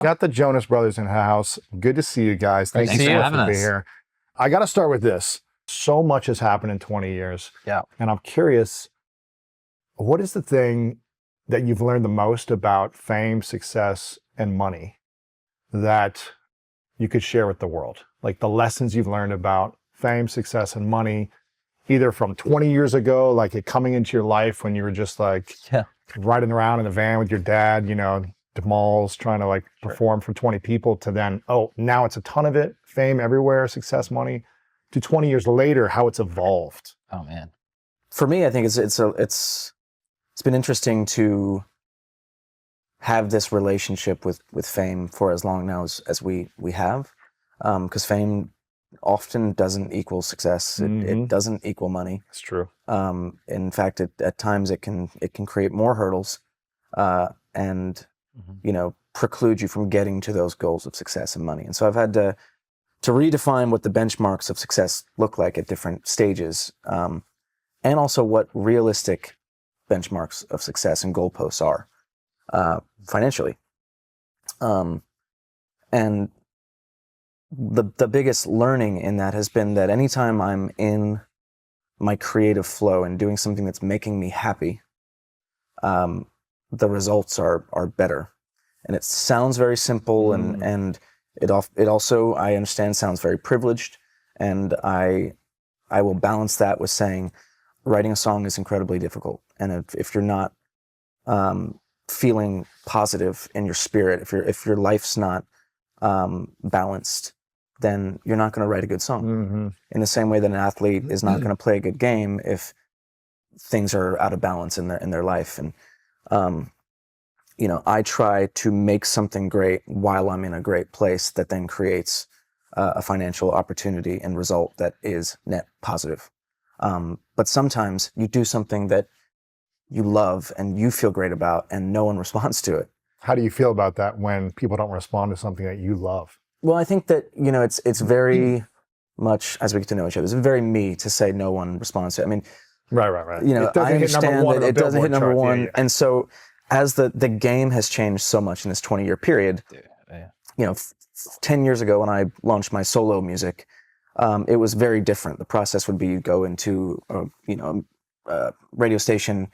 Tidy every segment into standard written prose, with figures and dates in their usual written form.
Got the Jonas brothers in the house. Good to see you guys. Thank you Thanks so for much having for being us. here. I got to start with this. So much has happened in 20 years. Yeah. And I'm curious, what is the thing that you've learned the most about fame, success, and money that you could share with the world? Like the lessons you've learned about fame, success, and money, either from 20 years ago, like it coming into your life when you were just like riding around in a van with your dad, you know, the malls trying to like perform for 20 people, to then, oh, now it's a ton of it, fame everywhere, success, money, to 20 years later, how it's evolved. Oh man. For me, I think it's been interesting to have this relationship with fame for as long now as we have, because fame often doesn't equal success. It doesn't equal money. It's true. In fact, at times it can create more hurdles, and you know, preclude you from getting to those goals of success and money. And so I've had to redefine what the benchmarks of success look like at different stages, and also what realistic benchmarks of success and goalposts are financially. And the biggest learning in that has been that anytime I'm in my creative flow and doing something that's making me happy, the results are better. And it sounds very simple, and it also, I understand, sounds very privileged. And I will balance that with saying writing a song is incredibly difficult. And if you're not feeling positive in your spirit, if your life's not balanced, then you're not going to write a good song. In the same way that an athlete is not going to play a good game if things are out of balance in their life. And you know, I try to make something great while I'm in a great place that then creates a financial opportunity and result that is net positive. But sometimes you do something that you love and you feel great about and no one responds to it. How do you feel about that when people don't respond to something that you love? Well, I think that, you know, it's very much, as we get to know each other, it's very me to say no one responds to it. I mean, right. You know, I understand that it doesn't hit number one. Yeah. And so as the game has changed so much in this 20-year period, you know, 10 years ago when I launched my solo music, it was very different. The process would be you go into a radio station,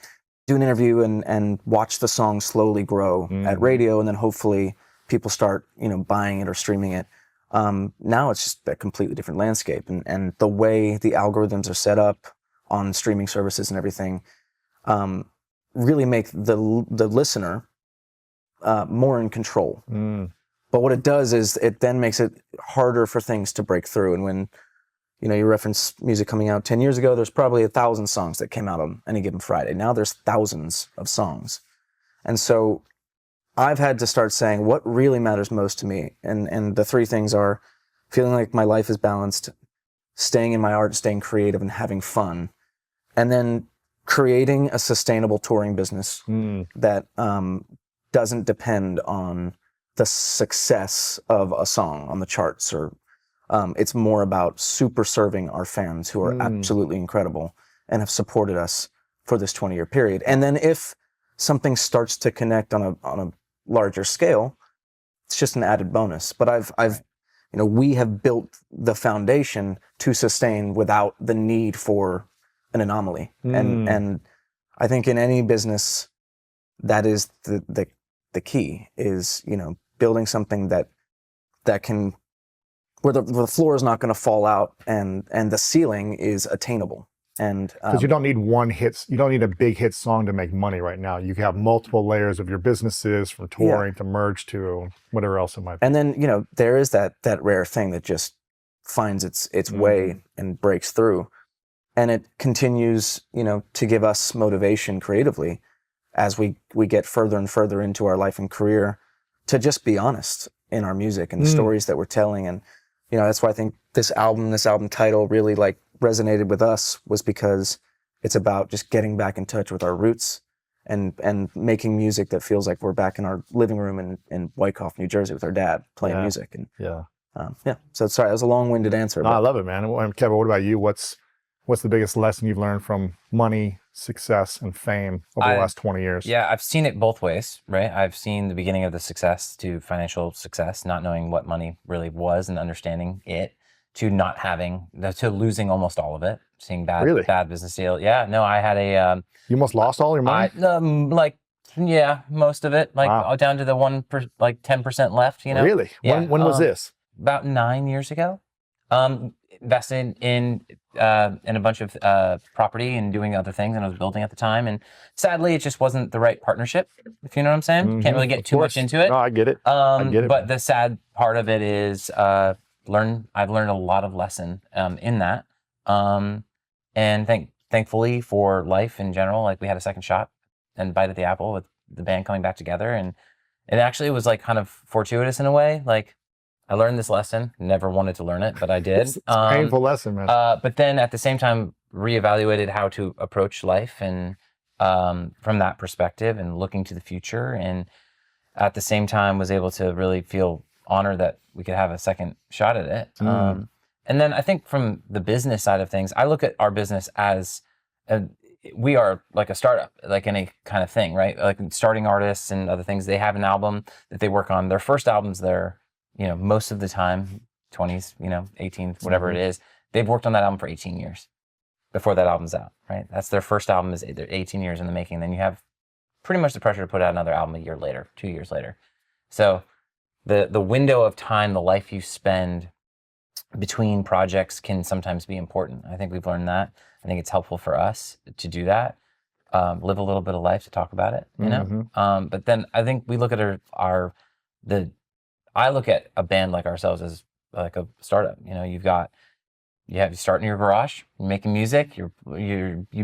do an interview, and watch the song slowly grow at radio, and then hopefully people start, you know, buying it or streaming it. Now it's just a completely different landscape, and the way the algorithms are set up on streaming services and everything really make the listener more in control. But what it does is it then makes it harder for things to break through. And when, you know, you reference music coming out 10 years ago, there's probably 1,000 songs that came out on any given Friday. Now there's thousands of songs. And so I've had to start saying what really matters most to me. And the three things are feeling like my life is balanced, staying in my art, staying creative, and having fun. And then creating a sustainable touring business that doesn't depend on the success of a song on the charts, or it's more about super serving our fans who are absolutely incredible and have supported us for this 20-year period. And then if something starts to connect on a larger scale, it's just an added bonus. But I've you know, we have built the foundation to sustain without the need for an anomaly. And I think in any business, that is the key, is, you know, building something that can, where the floor is not going to fall out and the ceiling is attainable. And because you don't need one hit, you don't need a big hit song to make money right now. You can have multiple layers of your businesses, from touring to merch to whatever else it might be. And then, you know, there is that rare thing that just finds its way and breaks through. And it continues, you know, to give us motivation creatively as we get further and further into our life and career, to just be honest in our music and the stories that we're telling. And, you know, that's why I think this album title really like resonated with us, was because it's about just getting back in touch with our roots and making music that feels like we're back in our living room in Wyckoff, New Jersey with our dad playing music. And so sorry, that was a long-winded answer. No, I love it, man. And Kevin, what about you? What's What's the biggest lesson you've learned from money, success, and fame over the last 20 years? Yeah, I've seen it both ways, right? I've seen the beginning of the success to financial success, not knowing what money really was and understanding it, to not having, to losing almost all of it, seeing bad business deal. Yeah, no, I had a. You almost lost all your money? Yeah, most of it, down to the 10% left. Really? Yeah. When was this? About 9 years ago. Invested in a bunch of property and doing other things, and I was building at the time. And sadly, it just wasn't the right partnership. If you know what I'm saying, Can't really get too much into it. No, I get it. I get it. But the sad part of it is, I've learned a lot of lesson in that, and thankfully for life in general, like we had a second shot and bite at the apple with the band coming back together, and it actually was like kind of fortuitous in a way, like. I learned this lesson, never wanted to learn it, but I did. It's a painful lesson, man. But then at the same time, reevaluated how to approach life and from that perspective and looking to the future. And at the same time was able to really feel honored that we could have a second shot at it. And then I think from the business side of things, I look at our business as we are like a startup, like any kind of thing, right? Like starting artists and other things, they have an album that they work on. Their first album's most of the time, 20s, 18, whatever it is, they've worked on that album for 18 years before that album's out, right? That's their first album, is they're 18 years in the making. Then you have pretty much the pressure to put out another album a year later, 2 years later. So the window of time, the life you spend between projects can sometimes be important. I think we've learned that. I think it's helpful for us to do that. Live a little bit of life to talk about it, But then I think we look at I look at a band like ourselves as like a startup. You start in your garage, you're making music, you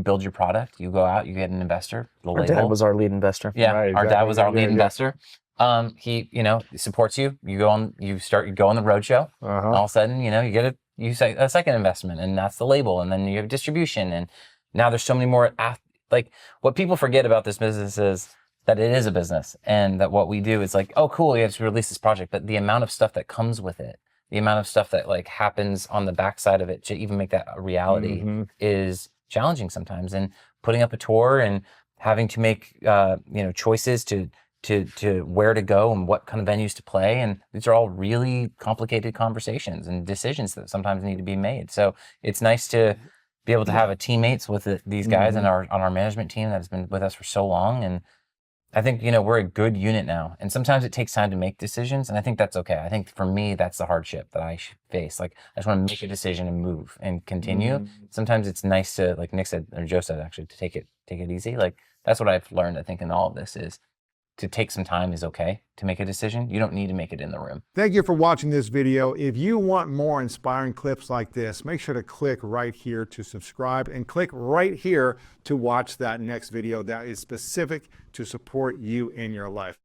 build your product, you go out, you get an investor. Our dad was our lead investor. Yeah, Right, our dad exactly. was our lead Yeah. investor. He supports you. You go on the roadshow. And all of a sudden, you get a second investment, and that's the label, and then you have distribution, and now there's so many more. What people forget about this business is that it is a business, and that what we do is like, oh, cool, you have to release this project, but the amount of stuff that comes with it, the amount of stuff that like happens on the backside of it to even make that a reality is challenging sometimes. And putting up a tour and having to make choices to where to go and what kind of venues to play, and these are all really complicated conversations and decisions that sometimes need to be made. So it's nice to be able to have teammates with these guys and on our management team that has been with us for so long. And I think, we're a good unit now, and sometimes it takes time to make decisions, and I think that's okay. I think for me, that's the hardship that I face. Like, I just want to make a decision and move and continue. Sometimes it's nice to, like Nick said, or Joe said, actually, to take it easy. Like, that's what I've learned, I think, in all of this is to take some time is okay to make a decision. You don't need to make it in the room. Thank you for watching this video. If you want more inspiring clips like this, make sure to click right here to subscribe and click right here to watch that next video that is specific to support you in your life.